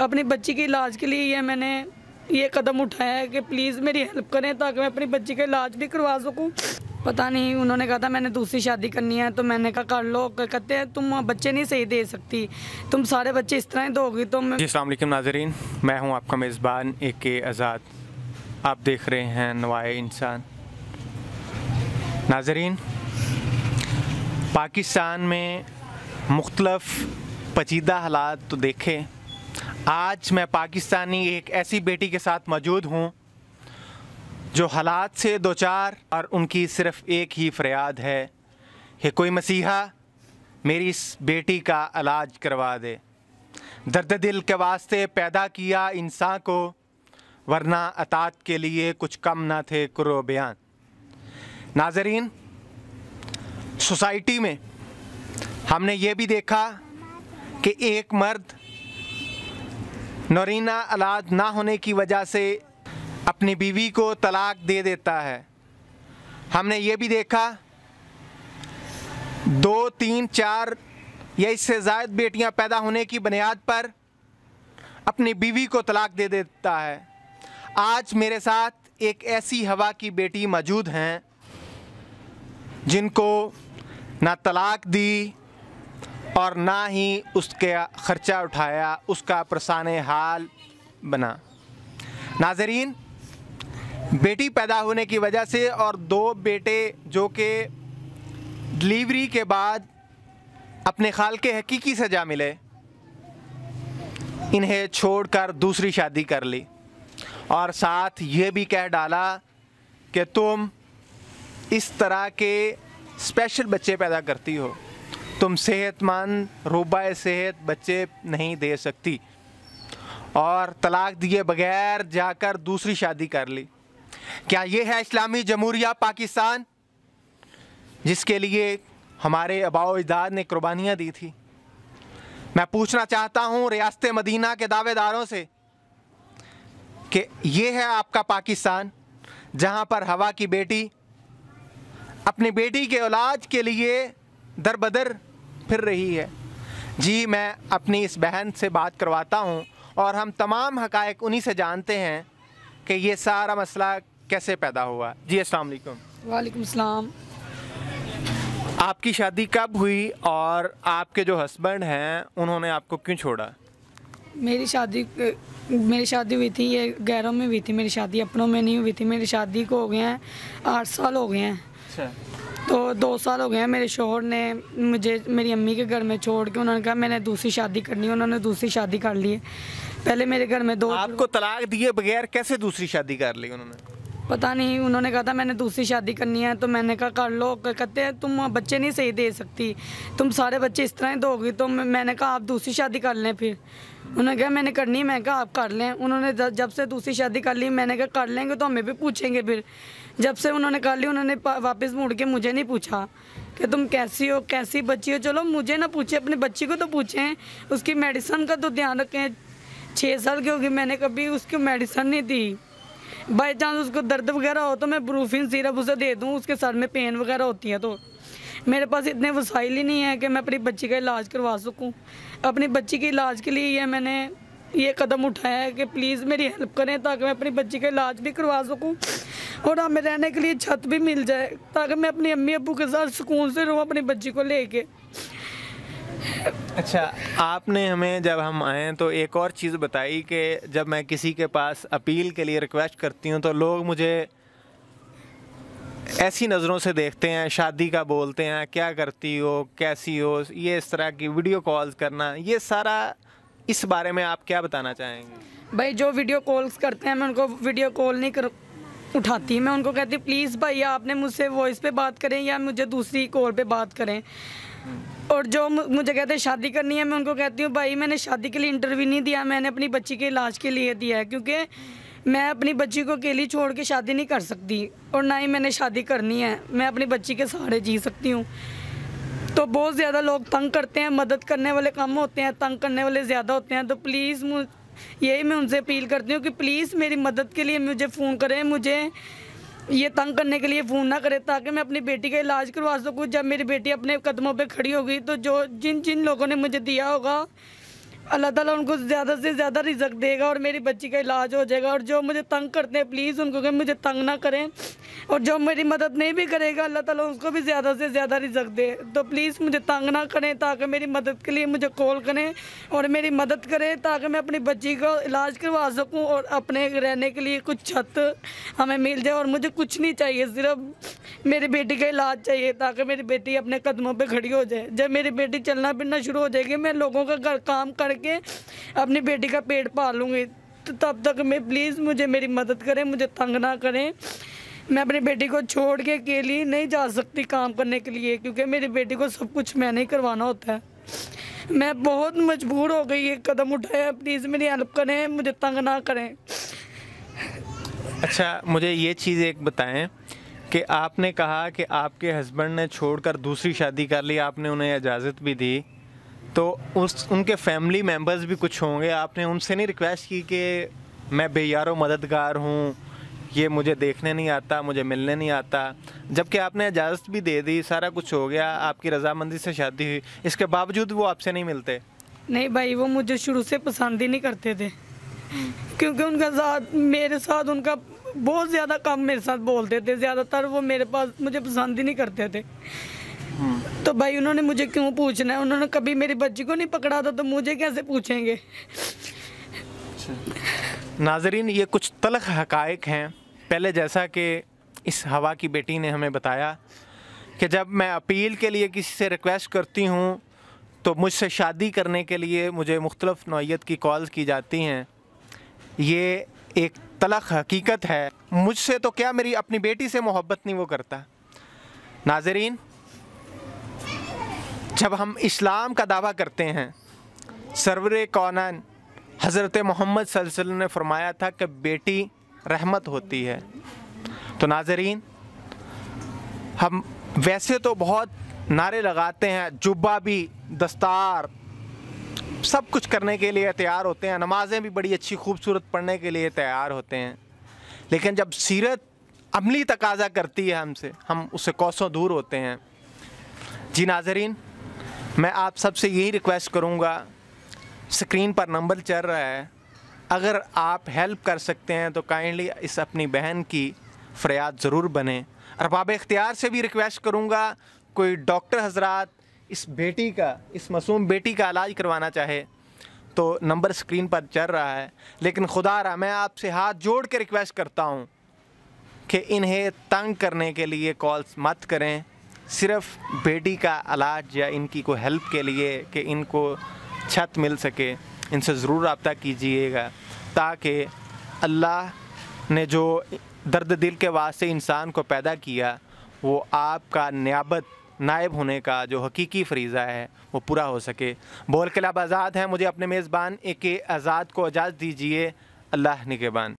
अपनी बच्ची के इलाज के लिए मैंने ये कदम उठाया है कि प्लीज़ मेरी हेल्प करें ताकि मैं अपनी बच्ची का इलाज भी करवा सकूं। पता नहीं, उन्होंने कहा था मैंने दूसरी शादी करनी है, तो मैंने कहा कर लो। कहते हैं तुम बच्चे नहीं सही दे सकती, तुम सारे बच्चे इस तरह ही दोगी। तो मैं अस्सलाम वालेकुम नाज़रीन, मैं हूं आपका मेज़बान AK आज़ाद। आप देख रहे हैं नवाए इंसान। नाज़रीन, पाकिस्तान में मुख्तलफ़ पेचीदा हालात तो देखे। आज मैं पाकिस्तानी एक ऐसी बेटी के साथ मौजूद हूँ जो हालात से दो चार, और उनकी सिर्फ़ एक ही फरियाद है कि कोई मसीहा मेरी इस बेटी का इलाज करवा दे। दर्द दिल के वास्ते पैदा किया इंसान को, वरना अतात के लिए कुछ कम ना थे कुरो बयान। नाज़रीन, सोसाइटी में हमने ये भी देखा कि एक मर्द नौरीना औलाद ना होने की वजह से अपनी बीवी को तलाक दे देता है। हमने ये भी देखा 2, 3, 4 या इससे ज़ायद बेटियां पैदा होने की बुनियाद पर अपनी बीवी को तलाक दे देता है। आज मेरे साथ एक ऐसी हवा की बेटी मौजूद हैं जिनको ना तलाक दी और ना ही उसका ख़र्चा उठाया, उसका परेशान हाल बना। नाज़रीन, बेटी पैदा होने की वजह से और 2 बेटे जो कि डिलीवरी के बाद अपने खालके हकीकी से जा मिले, इन्हें छोड़कर दूसरी शादी कर ली और साथ ये भी कह डाला कि तुम इस तरह के स्पेशल बच्चे पैदा करती हो, तुम सेहतमंद रुबाए सेहत बच्चे नहीं दे सकती, और तलाक दिए बगैर जाकर दूसरी शादी कर ली। क्या ये है इस्लामी जमहूरिया पाकिस्तान जिसके लिए हमारे आबाओ अजदाद ने कुर्बानियाँ दी थी? मैं पूछना चाहता हूँ रियासत मदीना के दावेदारों से कि ये है आपका पाकिस्तान जहाँ पर हवा की बेटी अपनी बेटी के औलाद के लिए दर बदर फिर रही है? जी, मैं अपनी इस बहन से बात करवाता हूँ और हम तमाम हक़ाइक़ उन्हीं से जानते हैं कि ये सारा मसला कैसे पैदा हुआ। जी, अस्सलाम वालेकुम। वालेकुम सलाम। आपकी शादी कब हुई और आपके जो हस्बैंड हैं उन्होंने आपको क्यों छोड़ा? मेरी शादी हुई थी, ये गैरों में हुई थी मेरी शादी, अपनों में नहीं हुई थी। मेरी शादी को हो गए हैं 8 साल हो गए हैं। अच्छा। तो 2 साल हो गए हैं मेरे शोहर ने मुझे मेरी अम्मी के घर में छोड़ के, उन्होंने कहा मैंने दूसरी शादी करनी है, उन्होंने दूसरी शादी कर ली है। पहले मेरे घर में 2। आपको तलाक दिए बगैर कैसे दूसरी शादी कर ली उन्होंने? पता नहीं, उन्होंने कहा था मैंने दूसरी शादी करनी है, तो मैंने कहा कर लो। कहते हैं तुम बच्चे नहीं सही दे सकती, तुम सारे बच्चे इस तरह ही दोगी। तो मैंने कहा आप दूसरी शादी कर लें। फिर उन्होंने कहा मैंने करनी है, मैं कहा आप कर लें। उन्होंने जब से दूसरी शादी कर ली, मैंने कहा कर लेंगे तो हमें भी पूछेंगे। फिर जब से उन्होंने कर ली, उन्होंने वापस मुड़ के मुझे नहीं पूछा कि तुम कैसी हो, कैसी बच्ची हो। चलो मुझे ना पूछे, अपनी बच्ची को तो पूछें, उसकी मेडिसिन का तो ध्यान रखें। 6 साल की होगी, मैंने कभी उसकी मेडिसिन नहीं दी। बाई चांस उसको दर्द वगैरह हो तो मैं ब्रूफिन सिरप उसे दे दूँ, उसके सर में पेन वगैरह होती है। तो मेरे पास इतने वसाइल ही नहीं है कि मैं अपनी बच्ची का इलाज करवा सकूं। अपनी बच्ची के इलाज के लिए मैंने ये कदम उठाया है कि प्लीज़ मेरी हेल्प करें ताकि मैं अपनी बच्ची का इलाज भी करवा सकूं और हमें रहने के लिए छत भी मिल जाए, ताकि मैं अपनी अम्मी अब्बू के साथ सुकून से रहूँ अपनी बच्ची को लेके। अच्छा, आपने हमें जब हम आए तो एक और चीज़ बताई कि जब मैं किसी के पास अपील के लिए रिक्वेस्ट करती हूँ तो लोग मुझे ऐसी नज़रों से देखते हैं, शादी का बोलते हैं, क्या करती हो, कैसी हो, ये इस तरह की वीडियो कॉल्स करना, ये सारा, इस बारे में आप क्या बताना चाहेंगे? भाई जो वीडियो कॉल्स करते हैं मैं उनको वीडियो कॉल नहीं उठाती, मैं उनको कहती प्लीज़ भाई आपने मुझसे वॉइस पे बात करें या मुझे दूसरी कॉल पे बात करें। और जो मुझे कहते हैं शादी करनी है, मैं उनको कहती हूँ भाई मैंने शादी के लिए इंटरव्यू नहीं दिया, मैंने अपनी बच्ची के इलाज के लिए दिया है, क्योंकि मैं अपनी बच्ची को अकेली छोड़ के शादी नहीं कर सकती और ना ही मैंने शादी करनी है। मैं अपनी बच्ची के सहारे जी सकती हूँ। तो बहुत ज़्यादा लोग तंग करते हैं, मदद करने वाले कम होते हैं, तंग करने वाले ज़्यादा होते हैं। तो प्लीज़ यही मैं उनसे अपील करती हूँ कि प्लीज़ मेरी मदद के लिए मुझे फ़ोन करें, मुझे ये तंग करने के लिए फ़ोन ना करें, ताकि मैं अपनी बेटी का इलाज करवा सकूँ। जब मेरी बेटी अपने कदमों पे खड़ी होगी तो जो जिन जिन लोगों ने मुझे दिया होगा अल्लाह ताला उनको ज़्यादा से ज़्यादा रिज़्क देगा और मेरी बच्ची का इलाज हो जाएगा। और जो मुझे तंग करते हैं प्लीज़ उनको कहें मुझे तंग ना करें, और जो मेरी मदद नहीं भी करेगा अल्लाह ताला उसको भी ज़्यादा से ज़्यादा रिज़्क दे। तो प्लीज़ मुझे तंग ना करें, ताकि मेरी मदद के लिए मुझे कॉल करें और मेरी मदद करें, ताकि मैं अपनी बच्ची को इलाज करवा सकूँ और अपने रहने के लिए कुछ छत हमें मिल जाए। और मुझे कुछ नहीं चाहिए, सिर्फ मेरी बेटी का इलाज चाहिए, ताकि मेरी बेटी अपने कदमों पे खड़ी हो जाए। जब मेरी बेटी चलना फिरना शुरू हो जाएगी, मैं लोगों का घर काम करके अपनी बेटी का पेट पालूंगी। तो तब तक मैं प्लीज़ मुझे मेरी मदद करें, मुझे तंग ना करें। मैं अपनी बेटी को छोड़ के अकेली नहीं जा सकती काम करने के लिए, क्योंकि मेरी बेटी को सब कुछ मैंने ही करवाना होता है। मैं बहुत मजबूर हो गई, ये कदम उठाया, प्लीज़ मेरी हेल्प करें, मुझे तंग ना करें। अच्छा, मुझे ये चीज़ एक बताएं कि आपने कहा कि आपके हस्बैंड ने छोड़कर दूसरी शादी कर ली, आपने उन्हें इजाज़त भी दी, तो उनके फैमिली मेम्बर्स भी कुछ होंगे, आपने उनसे नहीं रिक्वेस्ट की कि मैं बेयारो मददगार हूँ, ये मुझे देखने नहीं आता, मुझे मिलने नहीं आता? जबकि आपने इजाज़त भी दे दी, सारा कुछ हो गया, आपकी रजामंदी से शादी हुई, इसके बावजूद वो आपसे नहीं मिलते? नहीं भाई, वो मुझे शुरू से पसंद ही नहीं करते थे, क्योंकि उनका साथ मेरे साथ उनका बहुत ज़्यादा कम मेरे साथ बोलते थे, ज़्यादातर वो मेरे पास मुझे पसंद ही नहीं करते थे। तो भाई उन्होंने मुझे क्यों पूछना है? उन्होंने कभी मेरी बच्ची को नहीं पकड़ा था, तो मुझे कैसे पूछेंगे? नाज़रीन, ये कुछ तल्ख़ हक़ाइक़ हैं। पहले जैसा कि इस हवा की बेटी ने हमें बताया कि जब मैं अपील के लिए किसी से रिक्वेस्ट करती हूँ तो मुझसे शादी करने के लिए मुझे मुख्तलिफ़ नौइयत की कॉल्स की जाती हैं। ये एक तल्ख़ हकीकत है। मुझसे तो क्या, मेरी अपनी बेटी से मोहब्बत नहीं वो करता। नाज़रीन, जब हम इस्लाम का दावा करते हैं, सरवरे कौनान हज़रत मोहम्मद सल्लल्लाहु अलैहि वसल्लम ने फरमाया था कि बेटी रहमत होती है। तो नाज़रीन, हम वैसे तो बहुत नारे लगाते हैं, जुब्बा भी, दस्तार, सब कुछ करने के लिए तैयार होते हैं, नमाज़ें भी बड़ी अच्छी खूबसूरत पढ़ने के लिए तैयार होते हैं, लेकिन जब सीरत अमली तकाज़ा करती है हमसे, हम उससे कोसों दूर होते हैं। जी नाज़रीन, मैं आप सबसे यही रिक्वेस्ट करूँगा, स्क्रीन पर नंबर चल रहा है, अगर आप हेल्प कर सकते हैं तो काइंडली इस अपनी बहन की फ़रियाद ज़रूर बने। अरबाब इख्तियार से भी रिक्वेस्ट करूँगा, कोई डॉक्टर हजरात इस बेटी का, इस मासूम बेटी का इलाज करवाना चाहे तो नंबर स्क्रीन पर चल रहा है। लेकिन खुदारा मैं आपसे हाथ जोड़ के रिक्वेस्ट करता हूँ कि इन्हें तंग करने के लिए कॉल्स मत करें। सिर्फ़ बेटी का इलाज या इनकी कोई हेल्प के लिए कि इनको छत मिल सके, इनसे ज़रूर रब्ता कीजिएगा, ताकि अल्लाह ने जो दर्द दिल के वास्ते इंसान को पैदा किया, वो आपका नायब होने का जो हकीकी फ़रीज़ा है वो पूरा हो सके। बोल के लब आज़ाद है, मुझे अपने मेज़बान AK आज़ाद को इजाज़त दीजिए। अल्लाह निगहबान।